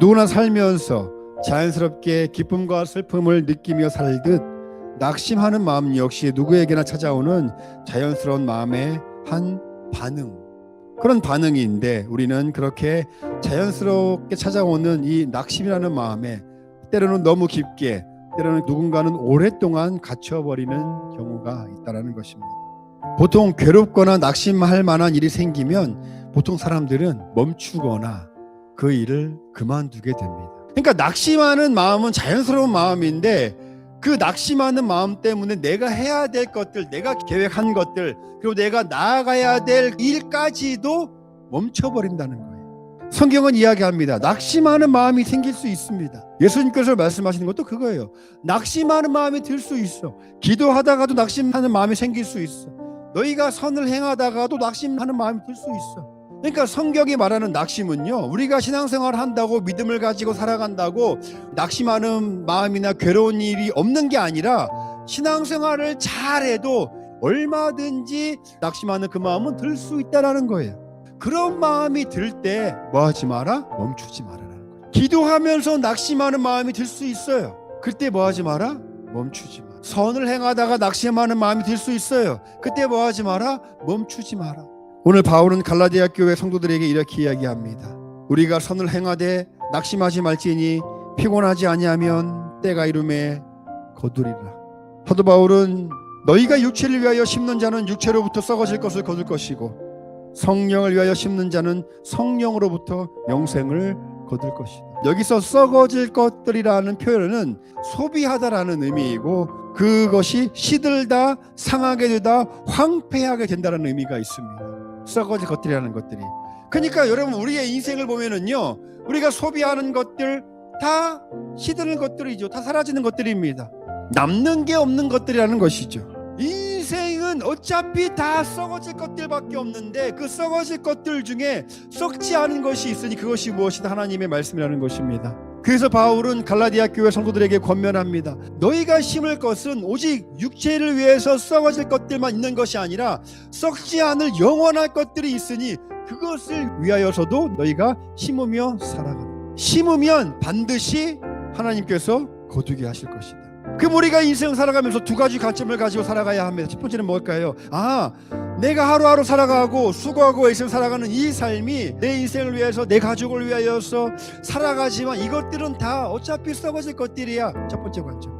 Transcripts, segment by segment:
누구나 살면서 자연스럽게 기쁨과 슬픔을 느끼며 살듯 낙심하는 마음 역시 누구에게나 찾아오는 자연스러운 마음의 한 반응, 그런 반응인데, 우리는 그렇게 자연스럽게 찾아오는 이 낙심이라는 마음에 때로는 너무 깊게, 때로는 누군가는 오랫동안 갇혀버리는 경우가 있다는 것입니다. 보통 괴롭거나 낙심할 만한 일이 생기면 보통 사람들은 멈추거나 그 일을 그만두게 됩니다. 그러니까 낙심하는 마음은 자연스러운 마음인데, 그 낙심하는 마음 때문에 내가 해야 될 것들, 내가 계획한 것들, 그리고 내가 나아가야 될 일까지도 멈춰버린다는 거예요. 성경은 이야기합니다. 낙심하는 마음이 생길 수 있습니다. 예수님께서 말씀하시는 것도 그거예요. 낙심하는 마음이 들 수 있어. 기도하다가도 낙심하는 마음이 생길 수 있어. 너희가 선을 행하다가도 낙심하는 마음이 들 수 있어. 그러니까 성경이 말하는 낙심은요, 우리가 신앙생활을 한다고 믿음을 가지고 살아간다고 낙심하는 마음이나 괴로운 일이 없는 게 아니라, 신앙생활을 잘해도 얼마든지 낙심하는 그 마음은 들 수 있다는 거예요. 그런 마음이 들 때 뭐 하지 마라? 멈추지 말아라는 거예요. 기도하면서 낙심하는 마음이 들 수 있어요. 그때 뭐 하지 마라? 멈추지 마라. 선을 행하다가 낙심하는 마음이 들 수 있어요. 그때 뭐 하지 마라? 멈추지 마라. 오늘 바울은 갈라디아 교회 성도들에게 이렇게 이야기합니다. 우리가 선을 행하되 낙심하지 말지니 피곤하지 아니하면 때가 이름에 거두리라. 사도 바울은 너희가 육체를 위하여 심는 자는 육체로부터 썩어질 것을 거둘 것이고, 성령을 위하여 심는 자는 성령으로부터 영생을 거둘 것이다. 여기서 썩어질 것들이라는 표현은 소비하다라는 의미이고, 그것이 시들다, 상하게 되다, 황폐하게 된다는 의미가 있습니다. 썩어질 것들이라는 것들이. 그러니까 여러분, 우리의 인생을 보면은요, 우리가 소비하는 것들 다 시드는 것들이죠. 다 사라지는 것들입니다. 남는 게 없는 것들이라는 것이죠. 인생은 어차피 다 썩어질 것들밖에 없는데, 그 썩어질 것들 중에 썩지 않은 것이 있으니 그것이 무엇이다? 하나님의 말씀이라는 것입니다. 그래서 바울은 갈라디아 교회 성도들에게 권면합니다. 너희가 심을 것은 오직 육체를 위해서 썩어질 것들만 있는 것이 아니라 썩지 않을 영원할 것들이 있으니 그것을 위하여서도 너희가 심으며 살아가라. 심으면 반드시 하나님께서 거두게 하실 것이다. 그럼 우리가 인생 살아가면서 두 가지 관점을 가지고 살아가야 합니다. 첫 번째는 뭘까요? 내가 하루하루 살아가고 수고하고 열심히 살아가는 이 삶이 내 인생을 위해서, 내 가족을 위하여서 살아가지만 이것들은 다 어차피 썩어질 것들이야. 첫 번째 관점.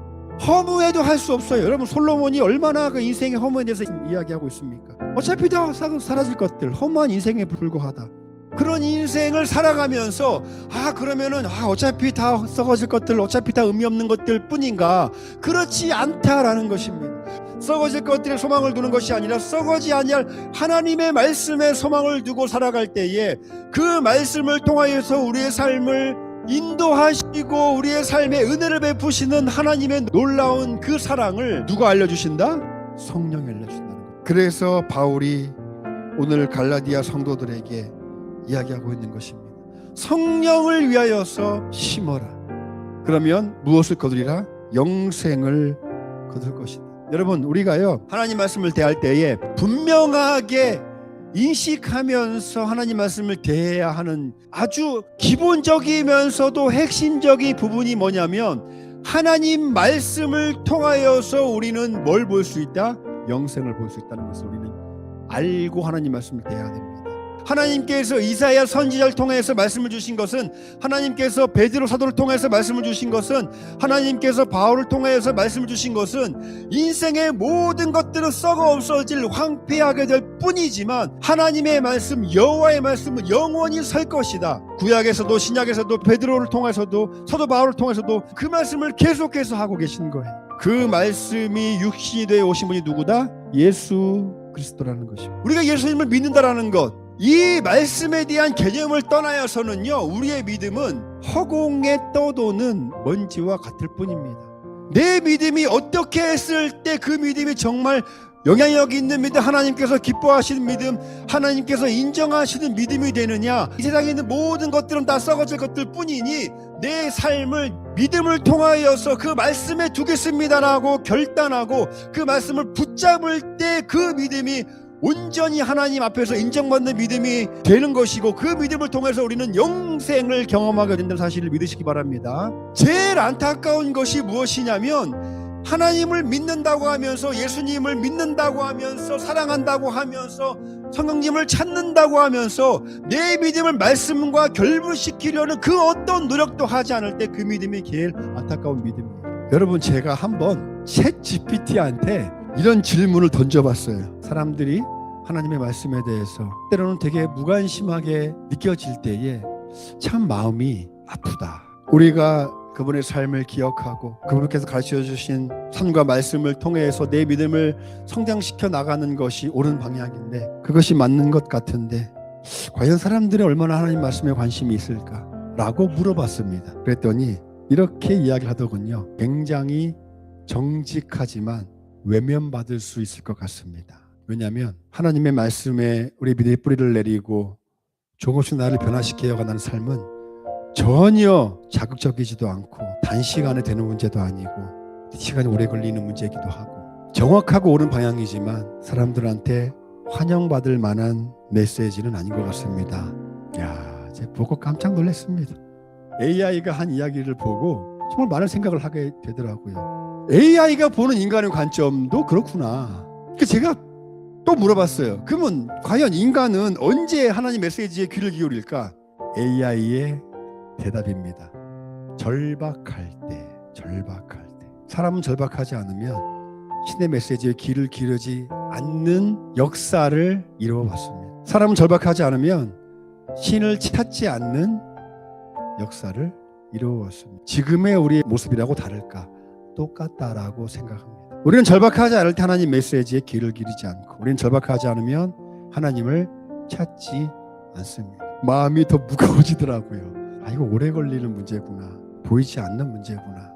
허무해도 할 수 없어요. 여러분, 솔로몬이 얼마나 그 인생의 허무에 대해서 이야기하고 있습니까? 어차피 다 사라질 것들, 허무한 인생에 불과하다. 그런 인생을 살아가면서 그러면은 어차피 다 썩어질 것들, 어차피 다 의미 없는 것들 뿐인가? 그렇지 않다라는 것입니다. 썩어질 것들에 소망을 두는 것이 아니라 썩어지 아니할 하나님의 말씀에 소망을 두고 살아갈 때에 그 말씀을 통하여서 우리의 삶을 인도하시고 우리의 삶에 은혜를 베푸시는 하나님의 놀라운 그 사랑을 누가 알려주신다? 성령이 알려준다는 거예요. 그래서 바울이 오늘 갈라디아 성도들에게 이야기하고 있는 것입니다. 성령을 위하여서 심어라. 그러면 무엇을 거두리라? 영생을 거둘 것이다. 여러분, 우리가요, 하나님 말씀을 대할 때에 분명하게 인식하면서 하나님 말씀을 대해야 하는 아주 기본적이면서도 핵심적인 부분이 뭐냐면, 하나님 말씀을 통하여서 우리는 뭘 볼 수 있다? 영생을 볼 수 있다는 것을 우리는 알고 하나님 말씀을 대해야 됩니다. 하나님께서 이사야 선지자를 통해서 말씀을 주신 것은, 하나님께서 베드로 사도를 통해서 말씀을 주신 것은, 하나님께서 바울을 통해서 말씀을 주신 것은 인생의 모든 것들은 썩어 없어질, 황폐하게 될 뿐이지만 하나님의 말씀, 여호와의 말씀은 영원히 설 것이다. 구약에서도 신약에서도 베드로를 통해서도 사도 바울을 통해서도 그 말씀을 계속해서 하고 계신 거예요. 그 말씀이 육신이 되어 오신 분이 누구다? 예수 그리스도라는 것입니다. 우리가 예수님을 믿는다라는 것, 이 말씀에 대한 개념을 떠나서는요, 우리의 믿음은 허공에 떠도는 먼지와 같을 뿐입니다. 내 믿음이 어떻게 했을 때 그 믿음이 정말 영향력 있는 믿음, 하나님께서 기뻐하시는 믿음, 하나님께서 인정하시는 믿음이 되느냐? 이 세상에 있는 모든 것들은 다 썩어질 것들 뿐이니 내 삶을 믿음을 통하여서 그 말씀에 두겠습니다라고 결단하고 그 말씀을 붙잡을 때 그 믿음이 온전히 하나님 앞에서 인정받는 믿음이 되는 것이고, 그 믿음을 통해서 우리는 영생을 경험하게 된다는 사실을 믿으시기 바랍니다. 제일 안타까운 것이 무엇이냐면, 하나님을 믿는다고 하면서, 예수님을 믿는다고 하면서, 사랑한다고 하면서, 성령님을 찾는다고 하면서 내 믿음을 말씀과 결부시키려는 그 어떤 노력도 하지 않을 때 그 믿음이 제일 안타까운 믿음이에요. 여러분, 제가 한번 챗 GPT한테 이런 질문을 던져봤어요. 사람들이 하나님의 말씀에 대해서 때로는 되게 무관심하게 느껴질 때에 참 마음이 아프다. 우리가 그분의 삶을 기억하고 그분께서 가르쳐주신 삶과 말씀을 통해서 내 믿음을 성장시켜 나가는 것이 옳은 방향인데, 그것이 맞는 것 같은데 과연 사람들이 얼마나 하나님 말씀에 관심이 있을까? 라고 물어봤습니다. 그랬더니 이렇게 이야기를 하더군요. 굉장히 정직하지만 외면받을 수 있을 것 같습니다. 왜냐하면 하나님의 말씀에 우리 믿음의 뿌리를 내리고 조금씩 나를 변화시켜 가는 삶은 전혀 자극적이지도 않고 단시간에 되는 문제도 아니고 시간이 오래 걸리는 문제이기도 하고, 정확하고 옳은 방향이지만 사람들한테 환영받을 만한 메시지는 아닌 것 같습니다. 야, 제가 보고 깜짝 놀랐습니다. AI가 한 이야기를 보고 정말 많은 생각을 하게 되더라고요. AI가 보는 인간의 관점도 그렇구나. 제가 또 물어봤어요. 그러면 과연 인간은 언제 하나님 메시지에 귀를 기울일까? AI의 대답입니다. 절박할 때. 사람은 절박하지 않으면 신의 메시지에 귀를 기울이지 않는 역사를 이루어봤습니다. 사람은 절박하지 않으면 신을 찾지 않는 역사를 이루어왔습니다. 지금의 우리의 모습이라고 다를까? 똑같다라고 생각합니다. 우리는 절박하지 않을 때 하나님 메시지에 귀를 기울이지 않고, 우리는 절박하지 않으면 하나님을 찾지 않습니다. 마음이 더 무거워지더라고요. 이거 오래 걸리는 문제구나. 보이지 않는 문제구나.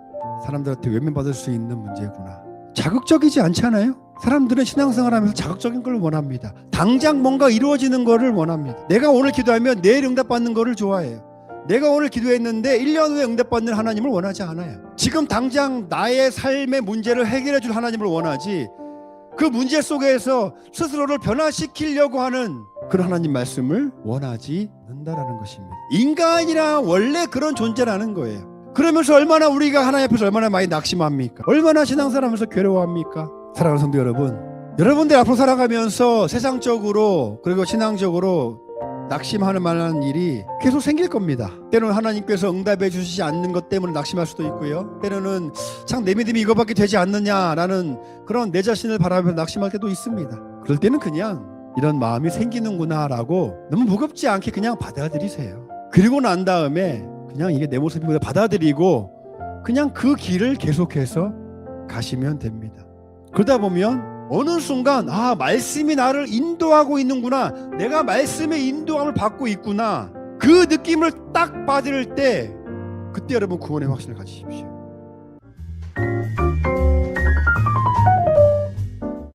사람들한테 외면받을 수 있는 문제구나. 자극적이지 않잖아요? 사람들은 신앙생활하면서 자극적인 걸 원합니다. 당장 뭔가 이루어지는 거를 원합니다. 내가 오늘 기도하면 내일 응답받는 거를 좋아해요. 내가 오늘 기도했는데 1년 후에 응답받는 하나님을 원하지 않아요. 지금 당장 나의 삶의 문제를 해결해 줄 하나님을 원하지, 그 문제 속에서 스스로를 변화시키려고 하는 그런 하나님 말씀을 원하지 않는다라는 것입니다. 인간이란 원래 그런 존재라는 거예요. 그러면서 얼마나 우리가 하나님 앞에서 얼마나 많이 낙심합니까? 얼마나 신앙생활하면서 괴로워합니까? 사랑하는 성도 여러분, 여러분들 앞으로 살아가면서 세상적으로 그리고 신앙적으로 낙심하는 만한 일이 계속 생길 겁니다. 때로는 하나님께서 응답해 주시지 않는 것 때문에 낙심할 수도 있고요. 때로는 참 내 믿음이 이거밖에 되지 않느냐라는 그런 내 자신을 바라보며 낙심할 때도 있습니다. 그럴 때는 그냥 이런 마음이 생기는구나라고 너무 무겁지 않게 그냥 받아들이세요. 그리고 난 다음에 그냥 이게 내 모습이구나 받아들이고 그냥 그 길을 계속해서 가시면 됩니다. 그러다 보면 어느 순간 말씀이 나를 인도하고 있는구나, 내가 말씀의 인도함을 받고 있구나, 그 느낌을 딱 받을 때 그때 여러분 구원의 확신을 가지십시오.